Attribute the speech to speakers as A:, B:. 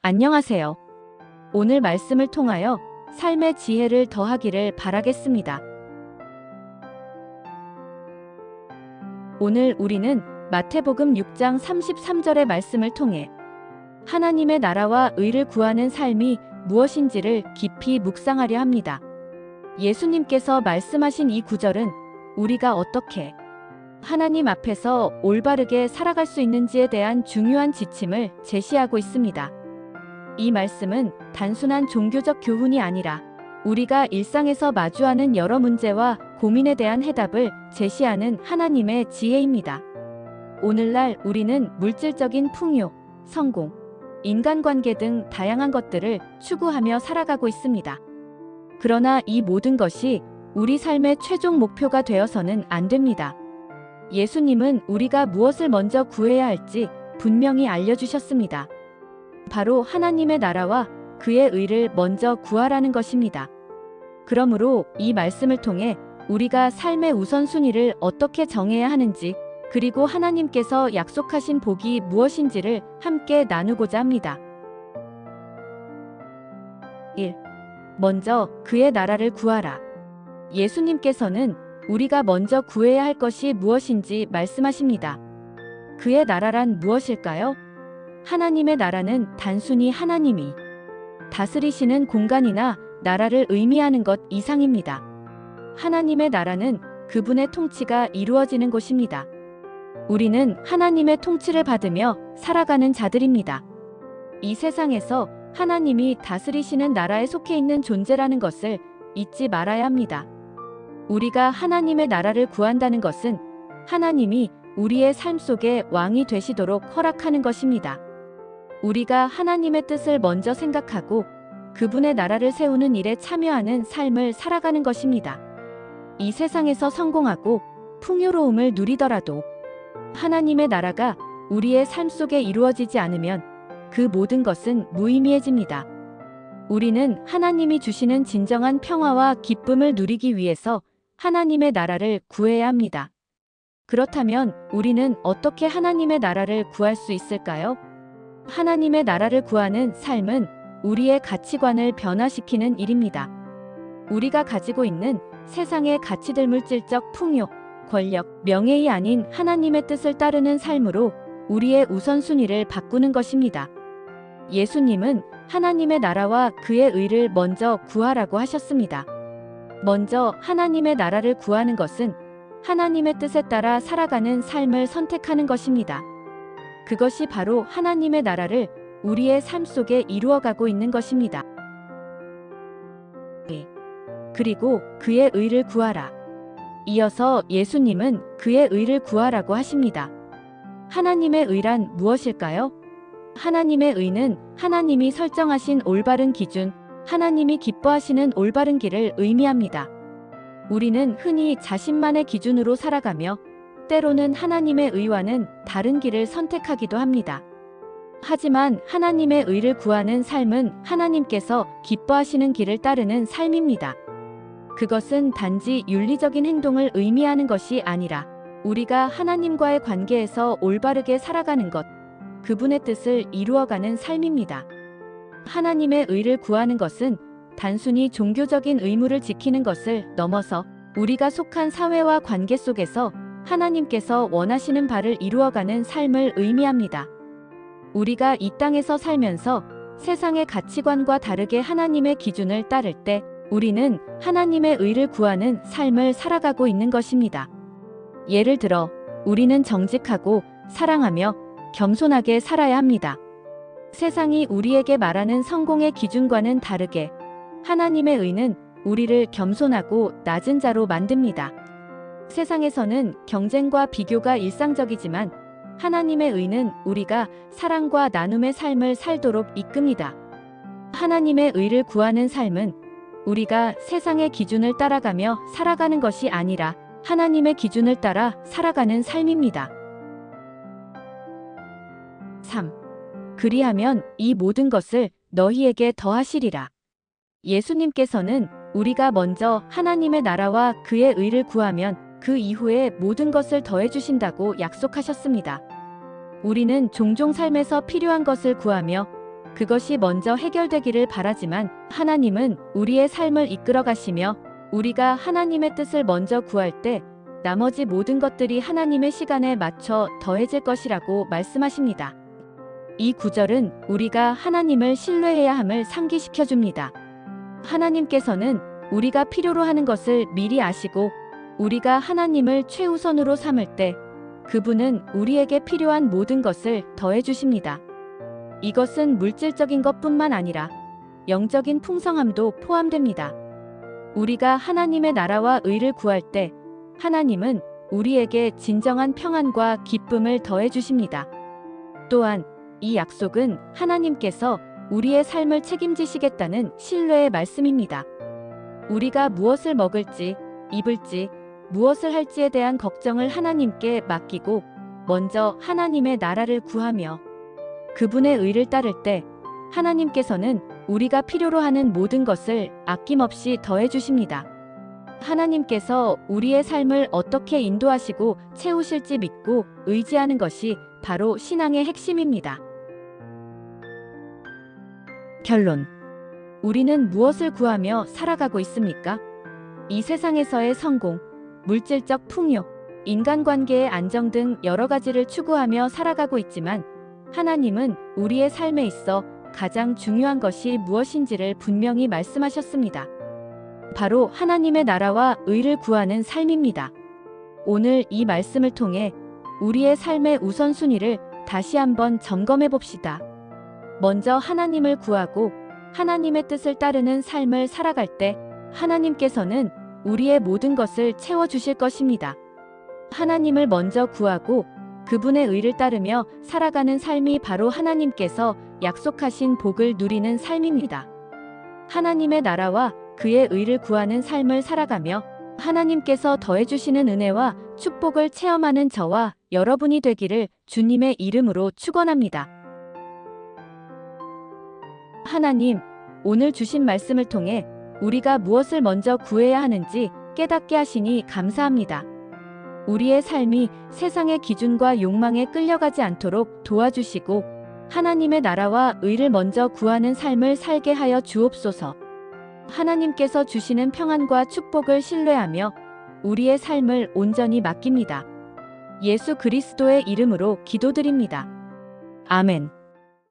A: 안녕하세요. 오늘 말씀을 통하여 삶의 지혜를 더하기를 바라겠습니다. 오늘 우리는 마태복음 6장 33절의 말씀을 통해 하나님의 나라와 의를 구하는 삶이 무엇인지를 깊이 묵상하려 합니다. 예수님께서 말씀하신 이 구절은 우리가 어떻게 하나님 앞에서 올바르게 살아갈 수 있는지에 대한 중요한 지침을 제시하고 있습니다. 이 말씀은 단순한 종교적 교훈이 아니라 우리가 일상에서 마주하는 여러 문제와 고민에 대한 해답을 제시하는 하나님의 지혜입니다. 오늘날 우리는 물질적인 풍요, 성공, 인간관계 등 다양한 것들을 추구하며 살아가고 있습니다. 그러나 이 모든 것이 우리 삶의 최종 목표가 되어서는 안 됩니다. 예수님은 우리가 무엇을 먼저 구해야 할지 분명히 알려주셨습니다. 바로 하나님의 나라와 그의 의를 먼저 구하라는 것입니다. 그러므로 이 말씀을 통해 우리가 삶의 우선순위를 어떻게 정해야 하는지, 그리고 하나님께서 약속하신 복이 무엇인지를 함께 나누고자 합니다. 1. 먼저 그의 나라를 구하라. 예수님께서는 우리가 먼저 구해야 할 것이 무엇인지 말씀하십니다. 그의 나라란 무엇일까요? 하나님의 나라는 단순히 하나님이 다스리시는 공간이나 나라를 의미하는 것 이상입니다. 하나님의 나라는 그분의 통치가 이루어지는 곳입니다. 우리는 하나님의 통치를 받으며 살아가는 자들입니다. 이 세상에서 하나님이 다스리시는 나라에 속해 있는 존재라는 것을 잊지 말아야 합니다. 우리가 하나님의 나라를 구한다는 것은 하나님이 우리의 삶 속에 왕이 되시도록 허락하는 것입니다. 우리가 하나님의 뜻을 먼저 생각하고 그분의 나라를 세우는 일에 참여하는 삶을 살아가는 것입니다. 이 세상에서 성공하고 풍요로움을 누리더라도 하나님의 나라가 우리의 삶 속에 이루어지지 않으면 그 모든 것은 무의미해집니다. 우리는 하나님이 주시는 진정한 평화와 기쁨을 누리기 위해서 하나님의 나라를 구해야 합니다. 그렇다면 우리는 어떻게 하나님의 나라를 구할 수 있을까요? 하나님의 나라를 구하는 삶은 우리의 가치관을 변화시키는 일입니다. 우리가 가지고 있는 세상의 가치들, 물질적 풍요, 권력, 명예이 아닌 하나님의 뜻을 따르는 삶으로 우리의 우선순위를 바꾸는 것입니다. 예수님은 하나님의 나라와 그의 의를 먼저 구하라고 하셨습니다. 먼저 하나님의 나라를 구하는 것은 하나님의 뜻에 따라 살아가는 삶을 선택하는 것입니다. 그것이 바로 하나님의 나라를 우리의 삶 속에 이루어가고 있는 것입니다. 그리고 그의 의를 구하라. 이어서 예수님은 그의 의를 구하라고 하십니다. 하나님의 의란 무엇일까요? 하나님의 의는 하나님이 설정하신 올바른 기준, 하나님이 기뻐하시는 올바른 길을 의미합니다. 우리는 흔히 자신만의 기준으로 살아가며 때로는 하나님의 의와는 다른 길을 선택하기도 합니다. 하지만 하나님의 의를 구하는 삶은 하나님께서 기뻐하시는 길을 따르는 삶입니다. 그것은 단지 윤리적인 행동을 의미하는 것이 아니라 우리가 하나님과의 관계에서 올바르게 살아가는 것, 그분의 뜻을 이루어가는 삶입니다. 하나님의 의를 구하는 것은 단순히 종교적인 의무를 지키는 것을 넘어서 우리가 속한 사회와 관계 속에서 하나님께서 원하시는 바를 이루어가는 삶을 의미합니다. 우리가 이 땅에서 살면서 세상의 가치관과 다르게 하나님의 기준을 따를 때 우리는 하나님의 의를 구하는 삶을 살아가고 있는 것입니다. 예를 들어 우리는 정직하고 사랑하며 겸손하게 살아야 합니다. 세상이 우리에게 말하는 성공의 기준과는 다르게 하나님의 의는 우리를 겸손하고 낮은 자로 만듭니다. 세상에서는 경쟁과 비교가 일상적이지만 하나님의 의는 우리가 사랑과 나눔의 삶을 살도록 이끕니다. 하나님의 의를 구하는 삶은 우리가 세상의 기준을 따라가며 살아가는 것이 아니라 하나님의 기준을 따라 살아가는 삶입니다. 3. 그리하면 이 모든 것을 너희에게 더하시리라. 예수님께서는 우리가 먼저 하나님의 나라와 그의 의를 구하면 그 이후에 모든 것을 더해주신다고 약속하셨습니다. 우리는 종종 삶에서 필요한 것을 구하며 그것이 먼저 해결되기를 바라지만 하나님은 우리의 삶을 이끌어 가시며 우리가 하나님의 뜻을 먼저 구할 때 나머지 모든 것들이 하나님의 시간에 맞춰 더해질 것이라고 말씀하십니다. 이 구절은 우리가 하나님을 신뢰해야 함을 상기시켜 줍니다. 하나님께서는 우리가 필요로 하는 것을 미리 아시고 우리가 하나님을 최우선으로 삼을 때 그분은 우리에게 필요한 모든 것을 더해 주십니다. 이것은 물질적인 것뿐만 아니라 영적인 풍성함도 포함됩니다. 우리가 하나님의 나라와 의를 구할 때 하나님은 우리에게 진정한 평안과 기쁨을 더해 주십니다. 또한 이 약속은 하나님께서 우리의 삶을 책임지시겠다는 신뢰의 말씀입니다. 우리가 무엇을 먹을지, 입을지, 무엇을 할지에 대한 걱정을 하나님께 맡기고 먼저 하나님의 나라를 구하며 그분의 의를 따를 때 하나님께서는 우리가 필요로 하는 모든 것을 아낌없이 더해 주십니다. 하나님께서 우리의 삶을 어떻게 인도하시고 채우실지 믿고 의지하는 것이 바로 신앙의 핵심입니다. 결론. 우리는 무엇을 구하며 살아가고 있습니까? 이 세상에서의 성공, 물질적 풍요, 인간관계의 안정 등 여러 가지를 추구하며 살아가고 있지만 하나님은 우리의 삶에 있어 가장 중요한 것이 무엇인지를 분명히 말씀하셨습니다. 바로 하나님의 나라와 의를 구하는 삶입니다. 오늘 이 말씀을 통해 우리의 삶의 우선순위를 다시 한번 점검해 봅시다. 먼저 하나님을 구하고 하나님의 뜻을 따르는 삶을 살아갈 때 하나님께서는 우리의 모든 것을 채워주실 것입니다. 하나님을 먼저 구하고 그분의 의를 따르며 살아가는 삶이 바로 하나님께서 약속하신 복을 누리는 삶입니다. 하나님의 나라와 그의 의를 구하는 삶을 살아가며 하나님께서 더해주시는 은혜와 축복을 체험하는 저와 여러분이 되기를 주님의 이름으로 축원합니다. 하나님, 오늘 주신 말씀을 통해 우리가 무엇을 먼저 구해야 하는지 깨닫게 하시니 감사합니다. 우리의 삶이 세상의 기준과 욕망에 끌려가지 않도록 도와주시고 하나님의 나라와 의를 먼저 구하는 삶을 살게 하여 주옵소서. 하나님께서 주시는 평안과 축복을 신뢰하며 우리의 삶을 온전히 맡깁니다. 예수 그리스도의 이름으로 기도드립니다. 아멘.